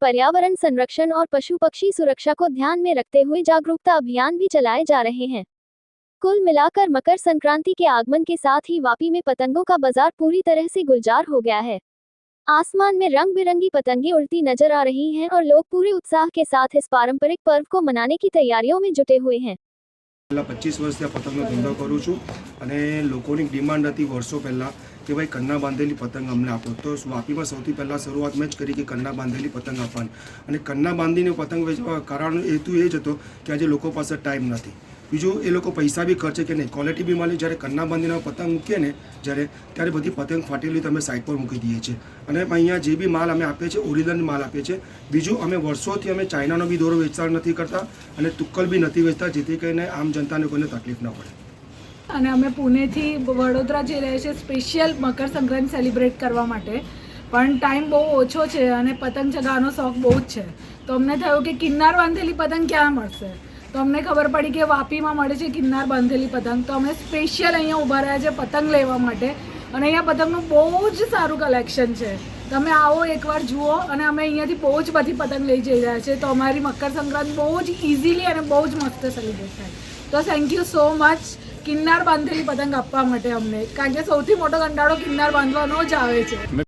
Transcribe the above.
पर्यावरण संरक्षण और पशु पक्षी सुरक्षा को ध्यान में रखते हुए जागरूकता अभियान भी चलाए जा रहे हैं। कुल मिलाकर मकर संक्रांति के आगमन के साथ ही वापी में पतंगों का बाजार पूरी तरह से गुलजार हो गया है। आसमान में रंग बिरंगी पतंगे उड़ती नजर आ रही हैं और लोग पूरे उत्साह के साथ इस पारंपरिक पर्व को मनाने की तैयारियों में जुटे हुए हैं। 25 વર્ષથી આ પતંગનો ધંધો કરું છું અને લોકોની ડિમાન્ડ હતી વર્ષો પહેલાં કે ભાઈ કન્ના બાંધેલી પતંગ અમને આપો, તો વાપીમાં સૌથી પહેલાં શરૂઆત મેં જ કરી કે કન્ના બાંધેલી પતંગ આપવાની। અને કન્ના બાંધીને પતંગ વેચવા કારણ હેતુ એ જ હતો કે આજે લોકો પાસે ટાઈમ નથી, બીજું એ લોકો પૈસા બી ખર્ચે કે નહીં, ક્વોલિટી બી મળી। જ્યારે કન્ના બાંધીને પતંગ મૂકીએ ને ત્યારે બધી પતંગ ફાટેલી તમે સાઈડ પર મૂકી દઈએ છીએ અને અહીંયા જે બી માલ અમે આપીએ છીએ ઓરિજિનલ માલ આપીએ છીએ। બીજું અમે વર્ષોથી અમે ચાઇનાનો બી દોરો વેચાણ નથી કરતા અને તુક્કલ બી નથી વેચતા, જેથી કરીને આમ જનતાને કોઈને તકલીફ ન પડે। અને અમે પુણેથી વડોદરા જઈ રહ્યા છીએ સ્પેશિયલ મકર સંક્રાંતિ સેલિબ્રેટ કરવા માટે, પણ ટાઈમ બહુ ઓછો છે અને પતંગ ચગાવવાનો શોખ બહુ જ છે। તો અમને થયું કે કિન્નાર બાંધેલી પતંગ ક્યાં મળશે, તો અમને ખબર પડી કે વાપીમાં મળે છે કિન્નાર બાંધેલી પતંગ। તો અમે સ્પેશિયલ અહીંયા ઊભા રહ્યા છે પતંગ લેવા માટે અને અહીંયા પતંગનું બહુ જ સારું કલેક્શન છે। તમે આવો એકવાર જુઓ અને અમે અહીંયાથી બહુ જ બધી પતંગ લઈ જઈ રહ્યા છીએ, તો અમારી મકર સંક્રાંતિ બહુ જ ઇઝીલી અને બહુ જ મસ્ત સેલિબ્રેટ થાય। તો થેન્ક યુ સો મચ કિન્નાર બાંધેલી પતંગ આપવા માટે અમને, કારણ કે સૌથી મોટો કંટાળો કિન્નાર બાંધવાનો જ આવે છે।